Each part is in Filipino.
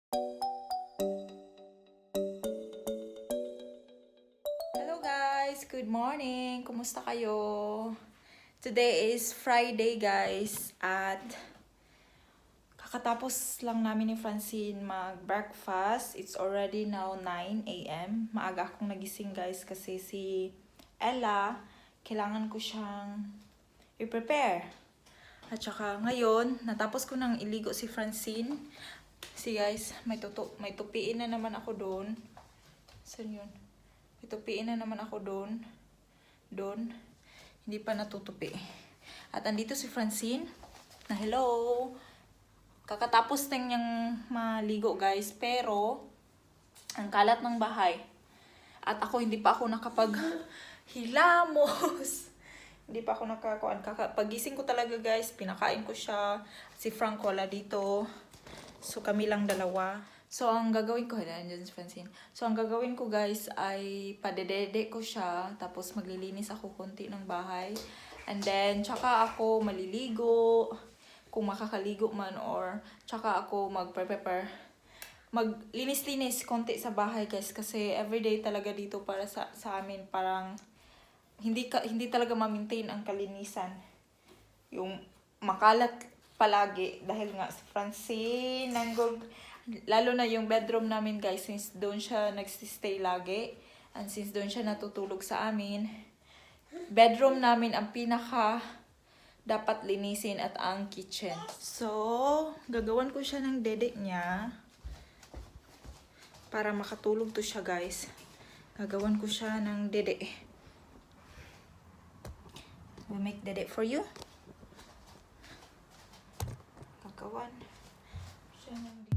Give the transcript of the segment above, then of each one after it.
Hello guys! Good morning! Kumusta kayo? Today is Friday guys at kakatapos lang namin ni Francine mag-breakfast. It's already now 9 a.m. Maaga akong nagising guys kasi si Ella, kailangan ko siyang i-prepare. At saka ngayon, natapos ko nang iligo si Francine. See guys, may tupiin na naman ako doon. Saan yun? May tupiin na naman ako doon. Doon. Hindi pa natutupi. At andito si Francine. Na hello. Kakatapos na niyang maligo guys. Pero, ang kalat ng bahay. At ako hindi pa ako nakapaghilamos. Hindi pa ako nakakuan. Pagising ko talaga guys, pinakain ko siya. Si Frank wala dito. So kami lang dalawa. So ang gagawin ko, nandiyan si Francine. So ang gagawin ko guys ay padedede ko siya. Tapos maglilinis ako konti ng bahay. And then tsaka ako maliligo. Kung makakaligo man or tsaka ako mag-prepare. Maglinis-linis konti sa bahay guys. Kasi everyday talaga dito para sa amin. Parang hindi talaga ma-maintain ang kalinisan. Yung makalat palagi dahil nga si Francine lalo na yung bedroom namin guys, since doon siya nagsistay lagi and since doon siya natutulog sa amin, bedroom namin ang pinaka dapat linisin at ang kitchen. So gagawan ko siya ng dede niya para makatulog to siya guys. Gagawan ko siya ng dede. We make dede for you. Gagawan siya ng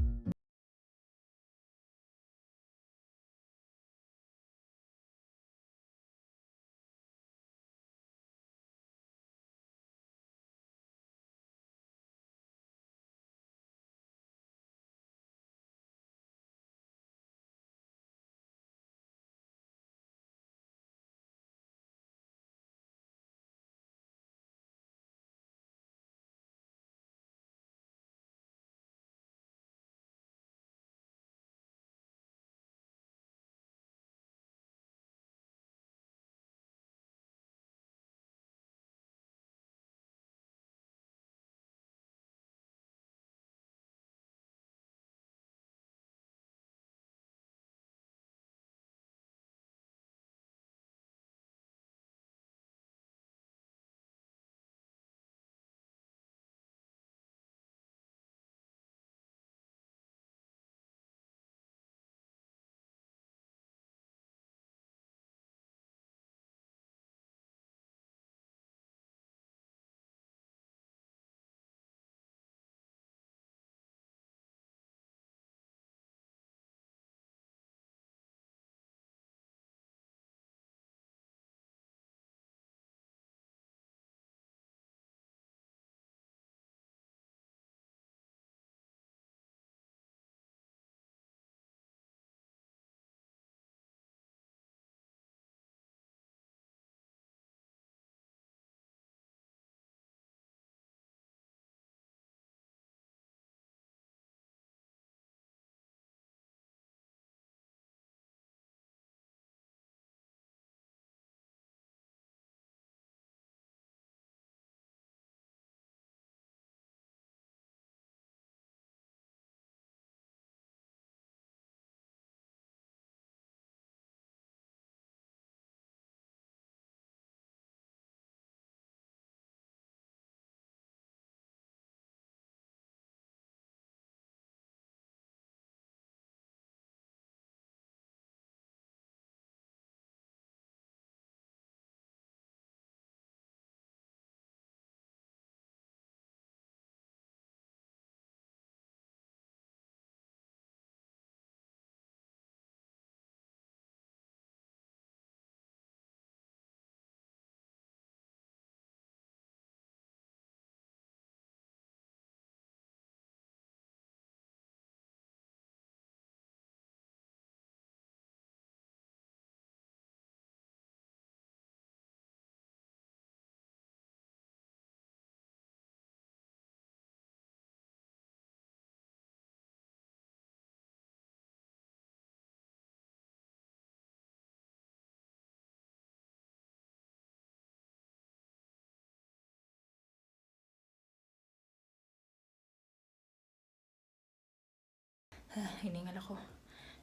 Hiningal ako.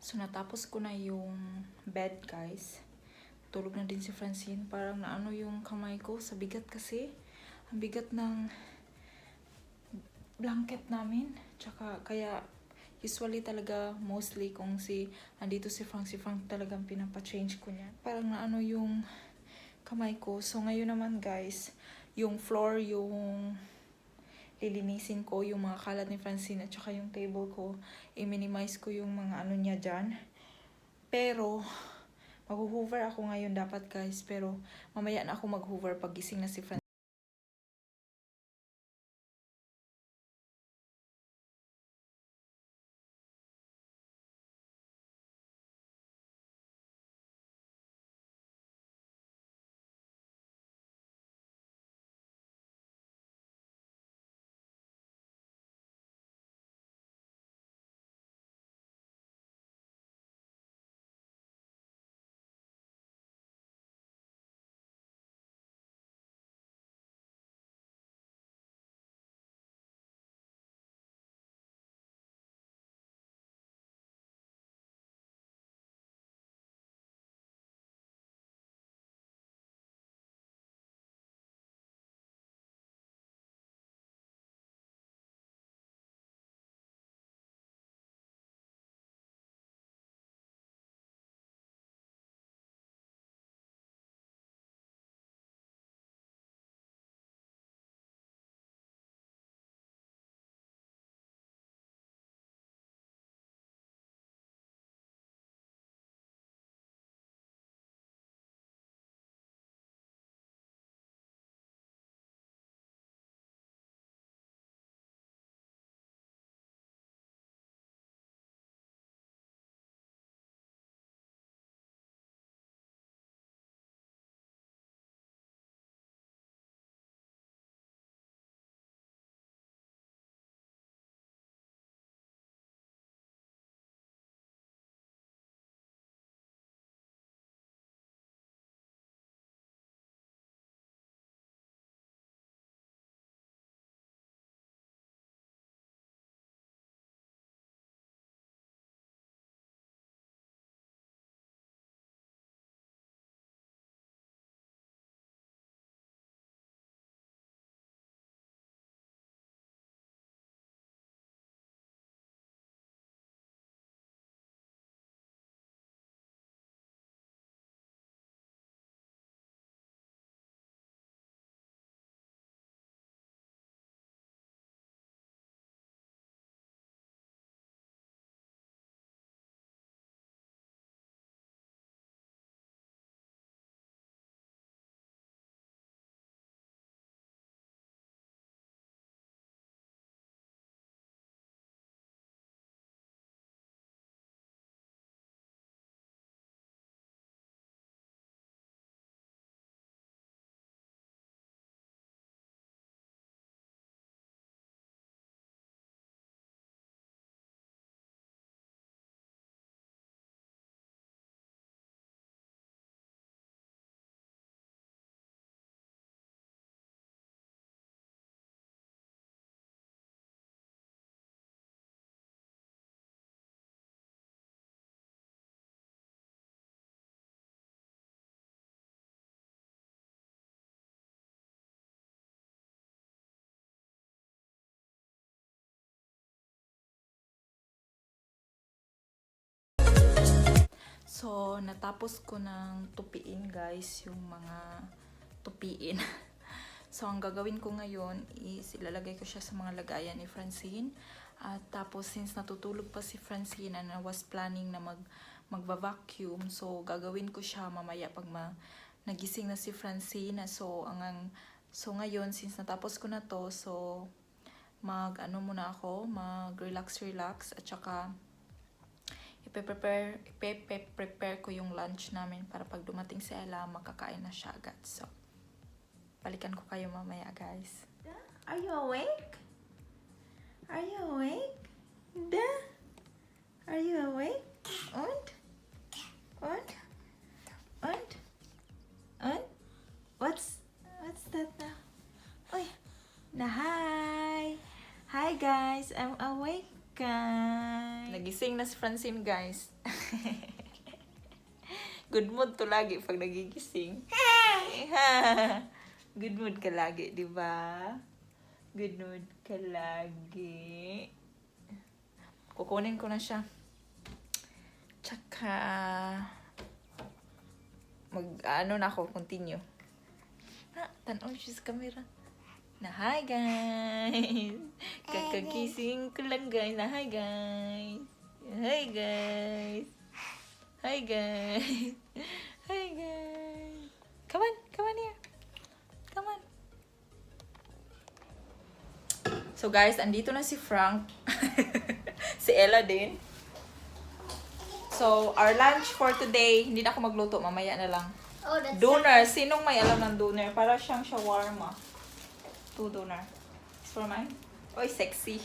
So, natapos ko na yung bed, guys. Tulog na din si Francine. Parang naano yung kamay ko sa bigat kasi. Ang bigat ng blanket namin. Tsaka, kaya, usually talaga, mostly, kung andito si Frank talagang pinapa-change ko niya. Parang naano yung kamay ko. So, ngayon naman, guys, yung floor, yung lilinisin ko yung mga kalat ni Francine at saka yung table ko. I-minimize ko yung mga ano niya dyan. Pero, mag-hoover ako ngayon dapat, guys. Pero, mamaya na ako mag-hoover pag gising na si Francine. So, natapos ko ng tupiin, guys, yung mga tupiin. So, ang gagawin ko ngayon is ilalagay ko siya sa mga lagayan ni Francine. At tapos, since natutulog pa si Francine and I was planning na magva-vacuum, so gagawin ko siya mamaya pag nagising na si Francine. So, ngayon, since natapos ko na to, so muna ako, mag-relax at saka i-prepare ko yung lunch namin para pag dumating si Ella, makakain na siya agad. So, balikan ko kayo mamaya, guys. Are you awake? Are you awake? Da? Are you awake? Und? What's that now? Oy, hi! Hi, guys! I'm awake, guys! Nagising na si Francine, guys. Good mood to lagi pag nagigising. Good mood ka lagi, di ba? Good mood ka lagi. Kukunin ko na siya. Tsaka, na ako, continue. Tanaw siya sa camera. Na hi guys! Kakagising ko lang guys. Na hi guys! Hi guys! Hi guys! Hi guys! Come on here! Come on! So guys, andito na si Frank. Si Ella din. So, our lunch for today, hindi na ako magluto, mamaya na lang. Oh, that's Doner. Sinong may alam ng doner? Para siyang shawarma. 2 doner. It's for mine. Oy, sexy.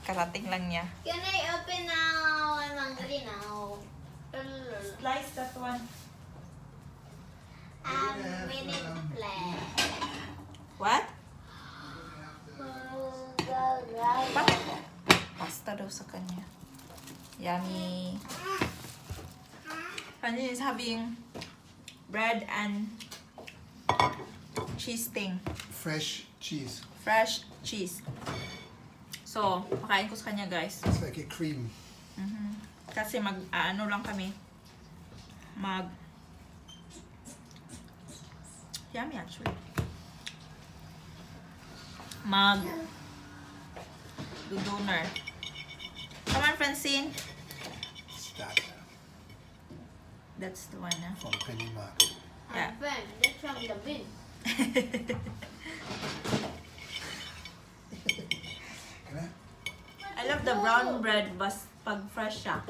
Karating lang niya. Can I open now? I'm hungry now. Slice that one. We need to play. What? Bakit? Pasta daw sa kanya. Yummy. Francine is having bread and cheese thing. Fresh cheese. Fresh cheese. So, pakain ko sa kanya, guys. It's like a cream. Kasi ano lang kami. Yummy actually. Doner. Come on, Francine. It's that That's the one, huh? from Penny Market. Yeah. Friend, that's from the bin. Can I? I love the brown bread, but pag fresh siya.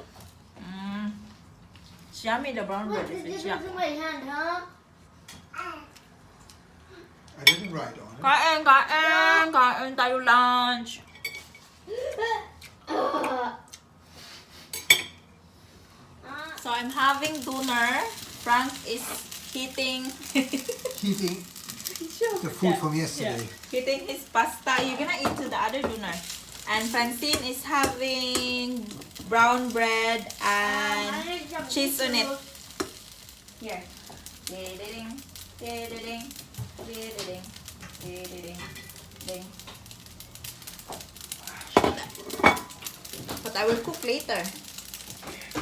It's yummy, the brown bread. What is It's this in my hand, huh? I didn't write on it. Kain tayo lunch. So I'm having doner. Frank is heating Heating the food from yesterday. Heating his pasta. You're gonna eat to the other doner. And Francine is having brown bread and cheese on it. Here. Ding, ding, ding, ding. But I will cook later.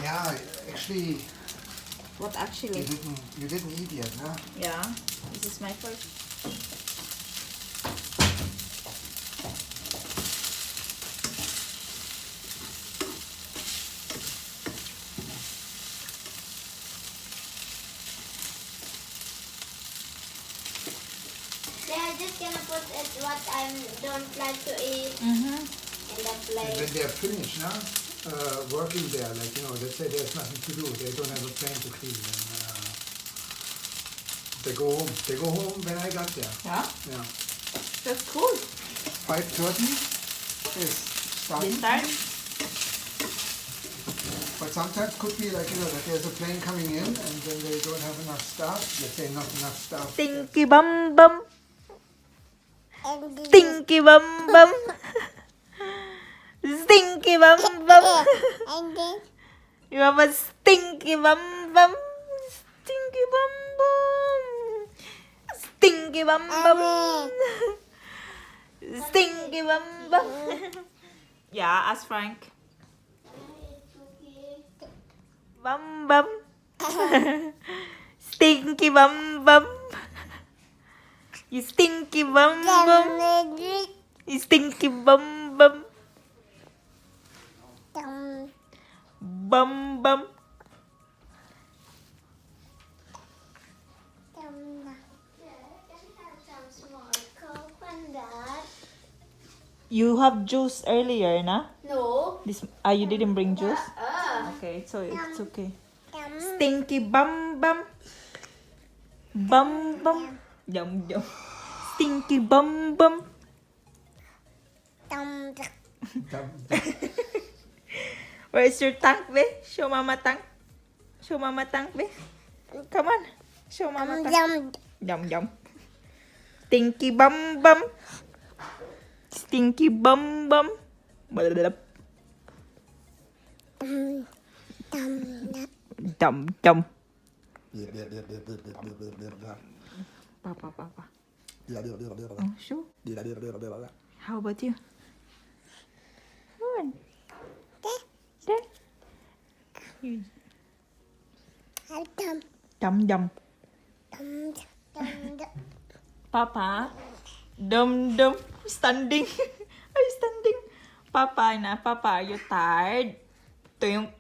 Yeah, actually, What actually? you didn't eat yet, huh? Yeah, this is my first. They are just gonna put it what I don't like to eat Mm-hmm. in the And plate. when they're finished now, working there, like, let's say there's nothing to do, they don't have a plane to clean, and they go home. They go home when I got there. Yeah, Yeah. that's cool. 5:30 is starting. This time? But sometimes could be like, that there's a plane coming in and then they don't have enough staff. Let's say not enough staff. Stinky bum bum. Stinky bum bum. Stinky bum bum. You have a stinky bum bum. Stinky bum bum. Stinky bum bum. Stinky bum bum. Yeah, ask Frank. Bum bum. Stinky bum bum. You stinky bum bum. You stinky bum bum. Bum bum. You have juice earlier, na? No. This you didn't bring juice? Okay, so it's okay. Stinky bum bum. Bum bum. Yum yum. Stinky bum bum. Where's your tank, be? Show mama tank. Show mama tank, be. Come on. Show mama tank. Yum yum. Stinky bum bum. Stinky bum bum. Dum dum. Papa. Oh, sure. How about you? Good. There. Dum dum. Papa. Dum dum. Standing. Are you standing? Papa, are you tired? Tuyong.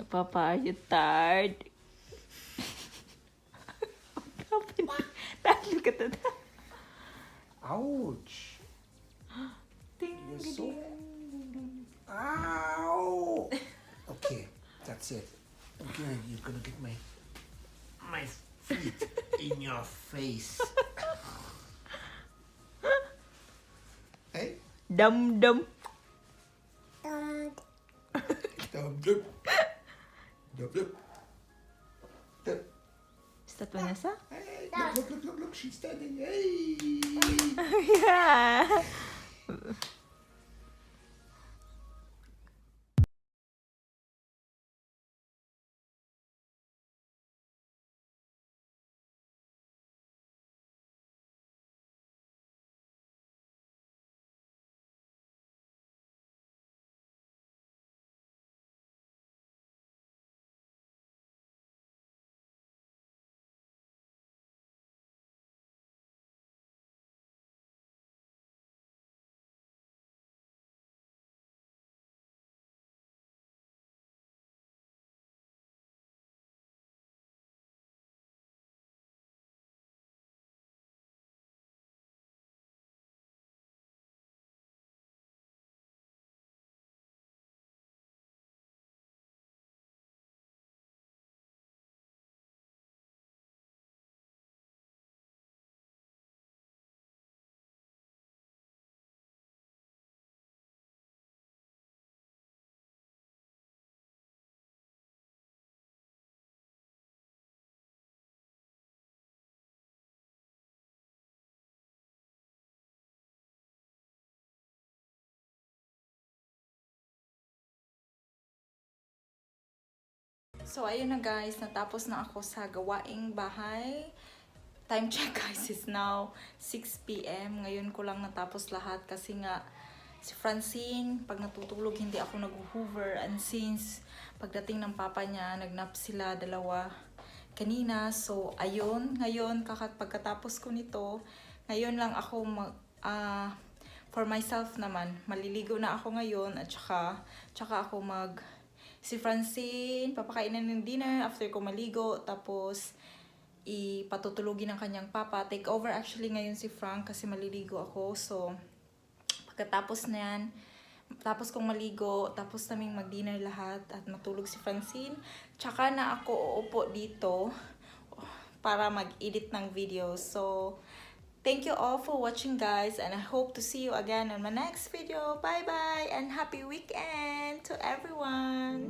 Papa, are you tired? Dad, look at that. Ouch! Ding, You're so... ding. Ow! Okay, that's it. Okay, you're gonna get my feet in your face. Hey? Dum dum. Dum dum. Dum dum. Dum. Is that Vanessa? Hey, look, she's standing. Hey! Yeah. So, ayun na guys, natapos na ako sa gawaing bahay. Time check guys is now 6 p.m. Ngayon ko lang natapos lahat kasi nga si Francine, pag natutulog hindi ako nag-hoover. And since pagdating ng papa niya, nagnap sila dalawa kanina. So, ayun, ngayon pagkatapos ko nito, ngayon lang ako for myself naman, maliligo na ako ngayon at tsaka ako si Francine, papakainin ng dinner after ko maligo, tapos ipatutulugin ng kanyang papa. Take over actually ngayon si Frank kasi maliligo ako. So, pagkatapos na yan, tapos kong maligo, tapos naming mag-dinner lahat at matulog si Francine, tsaka na ako uupo dito para mag-edit ng video. So, thank you all for watching guys, and I hope to see you again on my next video. Bye bye and happy weekend to everyone.